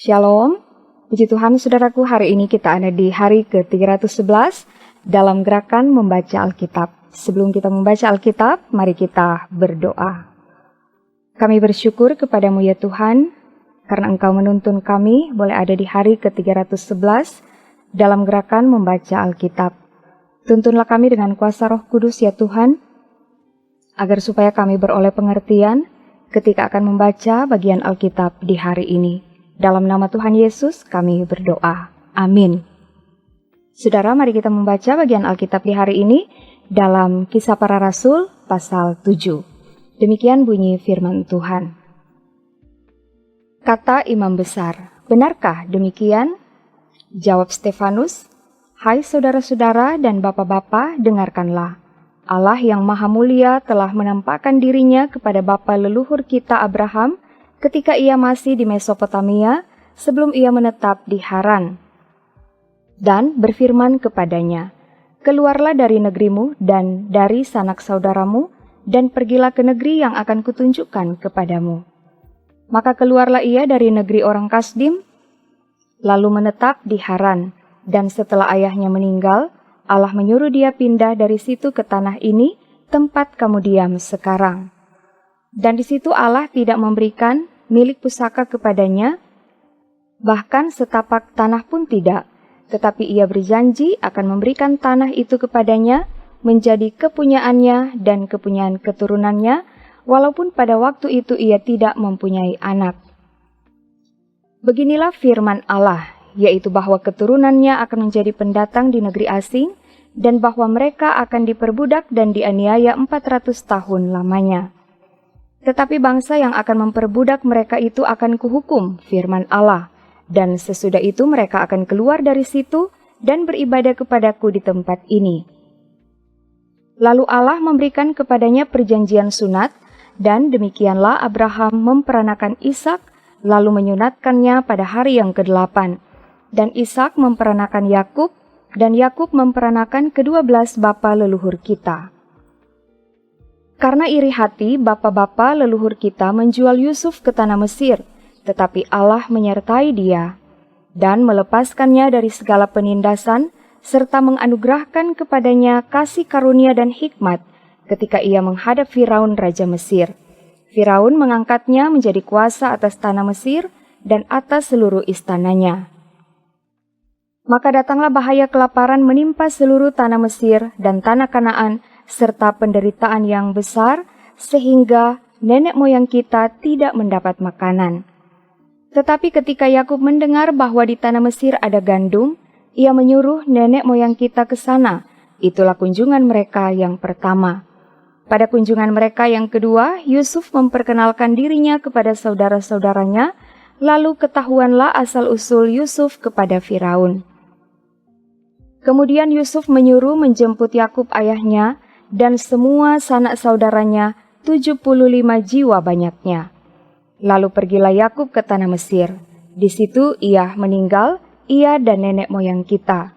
Shalom, puji Tuhan saudaraku, hari ini kita ada di hari ke-311 dalam gerakan membaca Alkitab. Sebelum kita membaca Alkitab, mari kita berdoa. Kami bersyukur kepadamu ya Tuhan, karena Engkau menuntun kami boleh ada di hari ke-311 dalam gerakan membaca Alkitab. Tuntunlah kami dengan kuasa Roh Kudus ya Tuhan, agar supaya kami beroleh pengertian ketika akan membaca bagian Alkitab di hari ini. Dalam nama Tuhan Yesus kami berdoa. Amin. Saudara, mari kita membaca bagian Alkitab di hari ini dalam Kisah Para Rasul pasal 7. Demikian bunyi firman Tuhan. Kata imam besar, benarkah demikian? Jawab Stefanus, hai saudara-saudara dan bapak-bapak, dengarkanlah. Allah yang maha mulia telah menampakkan dirinya kepada bapa leluhur kita Abraham ketika ia masih di Mesopotamia sebelum ia menetap di Haran. Dan berfirman kepadanya, keluarlah dari negerimu dan dari sanak saudaramu, dan pergilah ke negeri yang akan kutunjukkan kepadamu. Maka keluarlah ia dari negeri orang Kasdim, lalu menetap di Haran. Dan setelah ayahnya meninggal, Allah menyuruh dia pindah dari situ ke tanah ini, tempat kamu diam sekarang. Dan di situ Allah tidak memberikan milik pusaka kepadanya, bahkan setapak tanah pun tidak, tetapi ia berjanji akan memberikan tanah itu kepadanya menjadi kepunyaannya dan kepunyaan keturunannya, walaupun pada waktu itu ia tidak mempunyai anak. Beginilah firman Allah, yaitu bahwa keturunannya akan menjadi pendatang di negeri asing, dan bahwa mereka akan diperbudak dan dianiaya 400 tahun lamanya. Tetapi bangsa yang akan memperbudak mereka itu akan kuhukum, firman Allah, dan sesudah itu mereka akan keluar dari situ dan beribadah kepadaku di tempat ini. Lalu Allah memberikan kepadanya perjanjian sunat, dan demikianlah Abraham memperanakan Ishak, lalu menyunatkannya pada hari yang ke-8. Dan Ishak memperanakan Yakub, dan Yakub memperanakan ke-12 bapa leluhur kita. Karena iri hati, bapa-bapa leluhur kita menjual Yusuf ke tanah Mesir, tetapi Allah menyertai dia, dan melepaskannya dari segala penindasan, serta menganugerahkan kepadanya kasih karunia dan hikmat ketika ia menghadap Firaun Raja Mesir. Firaun mengangkatnya menjadi kuasa atas tanah Mesir dan atas seluruh istananya. Maka datanglah bahaya kelaparan menimpa seluruh tanah Mesir dan tanah Kanaan, serta penderitaan yang besar, sehingga nenek moyang kita tidak mendapat makanan. Tetapi ketika Yakub mendengar bahwa di tanah Mesir ada gandum, ia menyuruh nenek moyang kita ke sana. Itulah kunjungan mereka yang pertama. Pada kunjungan mereka yang kedua, Yusuf memperkenalkan dirinya kepada saudara-saudaranya, lalu ketahuanlah asal-usul Yusuf kepada Firaun. Kemudian Yusuf menyuruh menjemput Yakub ayahnya dan semua sanak saudaranya, 75 jiwa banyaknya. Lalu pergilah Yakub ke tanah Mesir. Di situ ia meninggal, ia dan nenek moyang kita.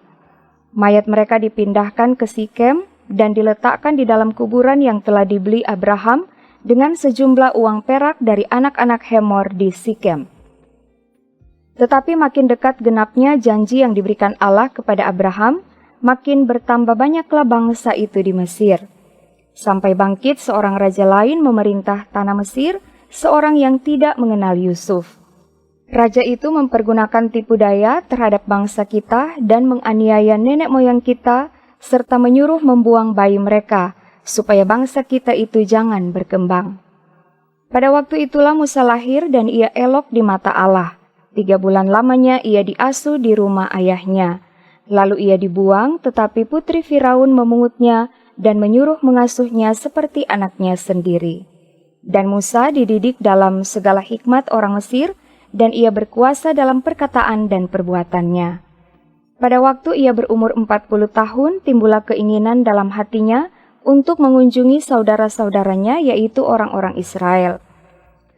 Mayat mereka dipindahkan ke Sikem dan diletakkan di dalam kuburan yang telah dibeli Abraham dengan sejumlah uang perak dari anak-anak Hemor di Sikem. Tetapi makin dekat genapnya janji yang diberikan Allah kepada Abraham, makin bertambah banyaklah bangsa itu di Mesir. Sampai bangkit seorang raja lain memerintah tanah Mesir, seorang yang tidak mengenal Yusuf. Raja itu mempergunakan tipu daya terhadap bangsa kita dan menganiaya nenek moyang kita, serta menyuruh membuang bayi mereka, supaya bangsa kita itu jangan berkembang. Pada waktu itulah Musa lahir dan ia elok di mata Allah. 3 bulan lamanya ia diasuh di rumah ayahnya. Lalu ia dibuang, tetapi putri Firaun memungutnya dan menyuruh mengasuhnya seperti anaknya sendiri. Dan Musa dididik dalam segala hikmat orang Mesir, dan ia berkuasa dalam perkataan dan perbuatannya. Pada waktu ia berumur 40 tahun, timbullah keinginan dalam hatinya untuk mengunjungi saudara-saudaranya, yaitu orang-orang Israel.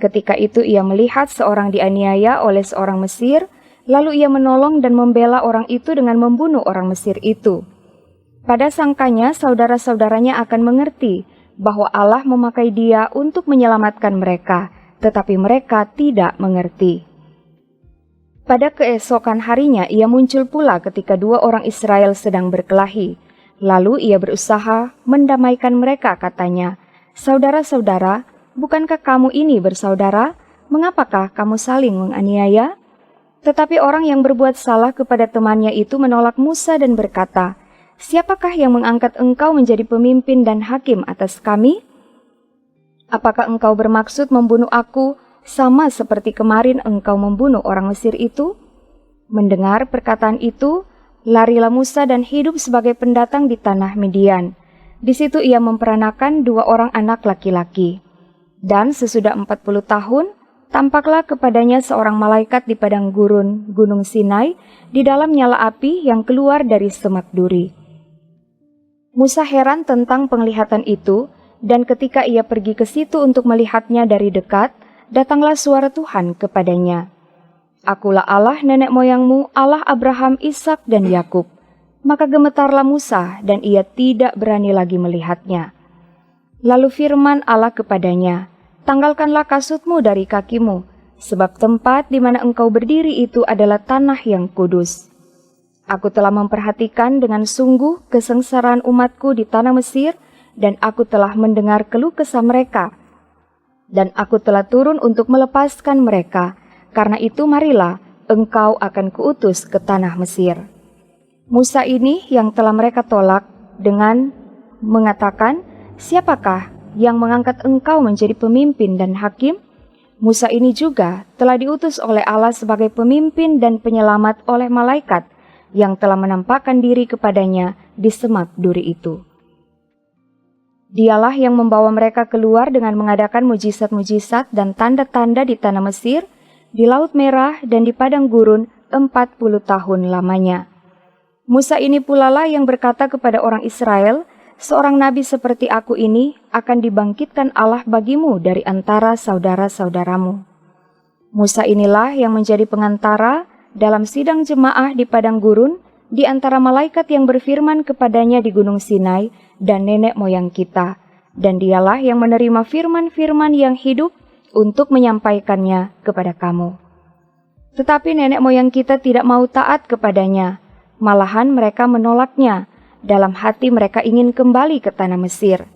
Ketika itu ia melihat seorang dianiaya oleh seorang Mesir, lalu ia menolong dan membela orang itu dengan membunuh orang Mesir itu. Pada sangkanya saudara-saudaranya akan mengerti bahwa Allah memakai dia untuk menyelamatkan mereka, tetapi mereka tidak mengerti. Pada keesokan harinya ia muncul pula ketika dua orang Israel sedang berkelahi. Lalu ia berusaha mendamaikan mereka, katanya, "Saudara-saudara, bukankah kamu ini bersaudara? Mengapakah kamu saling menganiaya?" Tetapi orang yang berbuat salah kepada temannya itu menolak Musa dan berkata, "Siapakah yang mengangkat engkau menjadi pemimpin dan hakim atas kami? Apakah engkau bermaksud membunuh aku sama seperti kemarin engkau membunuh orang Mesir itu?" Mendengar perkataan itu, larilah Musa dan hidup sebagai pendatang di tanah Midian. Di situ ia memperanakan 2 orang anak laki-laki. Dan sesudah 40 tahun, tampaklah kepadanya seorang malaikat di padang gurun Gunung Sinai di dalam nyala api yang keluar dari semak duri. Musa heran tentang penglihatan itu, dan ketika ia pergi ke situ untuk melihatnya dari dekat, datanglah suara Tuhan kepadanya. "Akulah Allah nenek moyangmu, Allah Abraham, Ishak dan Yakub." Maka gemetarlah Musa dan ia tidak berani lagi melihatnya. Lalu firman Allah kepadanya, "Tanggalkanlah kasutmu dari kakimu, sebab tempat di mana engkau berdiri itu adalah tanah yang kudus. Aku telah memperhatikan dengan sungguh kesengsaraan umatku di tanah Mesir, dan aku telah mendengar keluh kesah mereka, dan aku telah turun untuk melepaskan mereka. Karena itu marilah engkau akan kuutus ke tanah Mesir." Musa ini yang telah mereka tolak dengan mengatakan, "Siapakah yang mengangkat engkau menjadi pemimpin dan hakim?" Musa ini juga telah diutus oleh Allah sebagai pemimpin dan penyelamat oleh malaikat yang telah menampakkan diri kepadanya di semak duri itu. Dialah yang membawa mereka keluar dengan mengadakan mujizat-mujizat dan tanda-tanda di tanah Mesir, di Laut Merah dan di padang gurun 40 tahun lamanya. Musa ini pula lah yang berkata kepada orang Israel, "Seorang nabi seperti aku ini akan dibangkitkan Allah bagimu dari antara saudara-saudaramu." Musa inilah yang menjadi pengantara dalam sidang jemaah di padang gurun di antara malaikat yang berfirman kepadanya di Gunung Sinai dan nenek moyang kita, dan dialah yang menerima firman-firman yang hidup untuk menyampaikannya kepada kamu. Tetapi nenek moyang kita tidak mau taat kepadanya, malahan mereka menolaknya. Dalam hati mereka ingin kembali ke tanah Mesir.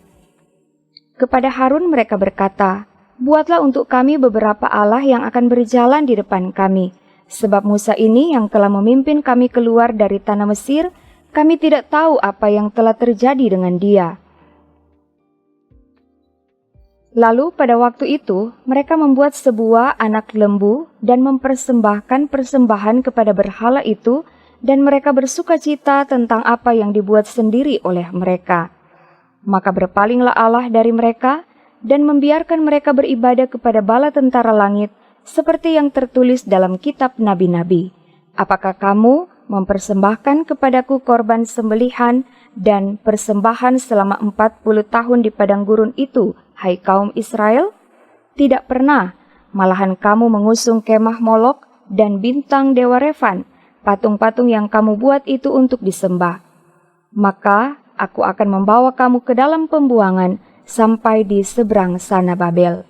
Kepada Harun mereka berkata, "Buatlah untuk kami beberapa Allah yang akan berjalan di depan kami, sebab Musa ini yang telah memimpin kami keluar dari tanah Mesir, kami tidak tahu apa yang telah terjadi dengan dia." Lalu pada waktu itu, mereka membuat sebuah anak lembu dan mempersembahkan persembahan kepada berhala itu, dan mereka bersuka cita tentang apa yang dibuat sendiri oleh mereka. Maka berpalinglah Allah dari mereka, dan membiarkan mereka beribadah kepada bala tentara langit, seperti yang tertulis dalam kitab nabi-nabi. "Apakah kamu mempersembahkan kepadaku korban sembelihan dan persembahan selama 40 tahun di padang gurun itu, hai kaum Israel? Tidak pernah, malahan kamu mengusung kemah Molok dan bintang dewa Refan, patung-patung yang kamu buat itu untuk disembah. Maka aku akan membawa kamu ke dalam pembuangan sampai di seberang sana Babel."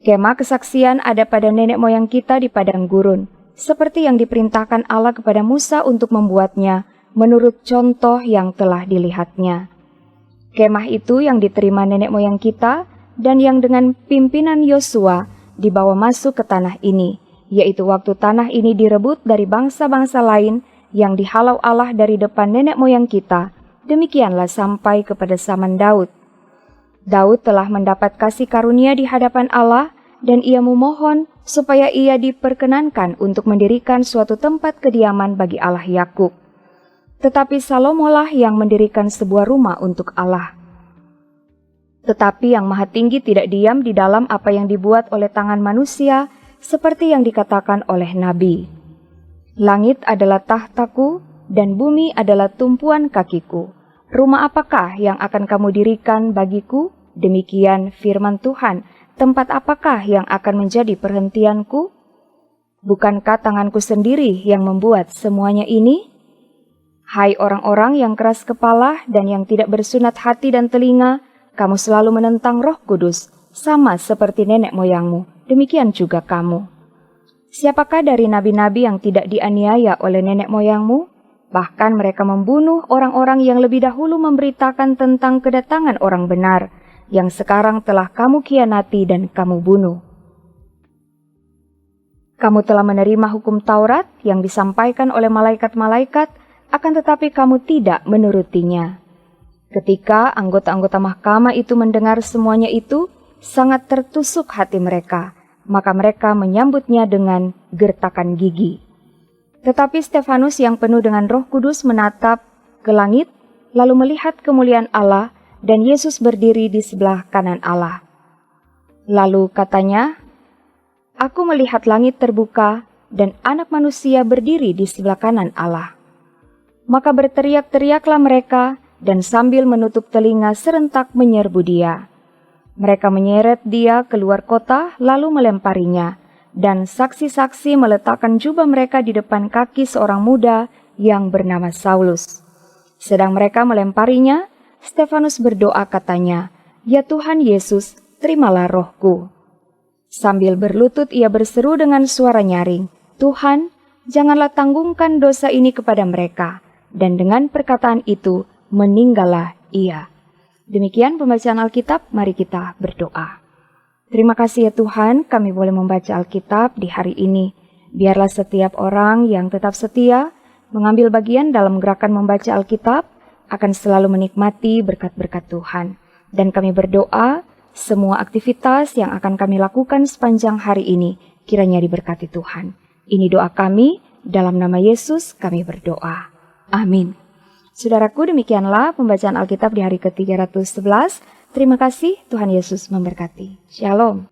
Kemah kesaksian ada pada nenek moyang kita di padang gurun, seperti yang diperintahkan Allah kepada Musa untuk membuatnya, menurut contoh yang telah dilihatnya. Kemah itu yang diterima nenek moyang kita, dan yang dengan pimpinan Yosua dibawa masuk ke tanah ini, yaitu waktu tanah ini direbut dari bangsa-bangsa lain yang dihalau Allah dari depan nenek moyang kita. Demikianlah sampai kepada zaman Daud. Daud telah mendapat kasih karunia di hadapan Allah, dan ia memohon supaya ia diperkenankan untuk mendirikan suatu tempat kediaman bagi Allah Yakub. Tetapi Salomolah yang mendirikan sebuah rumah untuk Allah. Tetapi yang Maha Tinggi tidak diam di dalam apa yang dibuat oleh tangan manusia, seperti yang dikatakan oleh Nabi. "Langit adalah tahtaku, dan bumi adalah tumpuan kakiku. Rumah apakah yang akan kamu dirikan bagiku? Demikian firman Tuhan. Tempat apakah yang akan menjadi perhentianku? Bukankah tanganku sendiri yang membuat semuanya ini? Hai orang-orang yang keras kepala dan yang tidak bersunat hati dan telinga, kamu selalu menentang Roh Kudus, sama seperti nenek moyangmu, demikian juga kamu. Siapakah dari nabi-nabi yang tidak dianiaya oleh nenek moyangmu? Bahkan mereka membunuh orang-orang yang lebih dahulu memberitakan tentang kedatangan orang benar, yang sekarang telah kamu khianati dan kamu bunuh. Kamu telah menerima hukum Taurat yang disampaikan oleh malaikat-malaikat, akan tetapi kamu tidak menurutinya. Ketika anggota-anggota mahkamah itu mendengar semuanya itu, sangat tertusuk hati mereka, maka mereka menyambutnya dengan gertakan gigi. Tetapi Stefanus yang penuh dengan Roh Kudus menatap ke langit, lalu melihat kemuliaan Allah, dan Yesus berdiri di sebelah kanan Allah. Lalu katanya, "Aku melihat langit terbuka, dan Anak Manusia berdiri di sebelah kanan Allah." Maka berteriak-teriaklah mereka, dan sambil menutup telinga serentak menyerbu dia. Mereka menyeret dia keluar kota, lalu melemparinya, dan saksi-saksi meletakkan jubah mereka di depan kaki seorang muda yang bernama Saulus. Sedang mereka melemparinya, Stefanus berdoa katanya, "Ya Tuhan Yesus, terimalah rohku." Sambil berlutut ia berseru dengan suara nyaring, "Tuhan, janganlah tanggungkan dosa ini kepada mereka." Dan dengan perkataan itu, meninggallah ia. Demikian pembacaan Alkitab, mari kita berdoa. Terima kasih ya Tuhan, kami boleh membaca Alkitab di hari ini. Biarlah setiap orang yang tetap setia, mengambil bagian dalam gerakan membaca Alkitab, akan selalu menikmati berkat-berkat Tuhan. Dan kami berdoa, semua aktivitas yang akan kami lakukan sepanjang hari ini, kiranya diberkati Tuhan. Ini doa kami, dalam nama Yesus kami berdoa. Amin. Saudaraku, demikianlah pembacaan Alkitab di hari ke-311. Terima kasih, Tuhan Yesus memberkati. Shalom.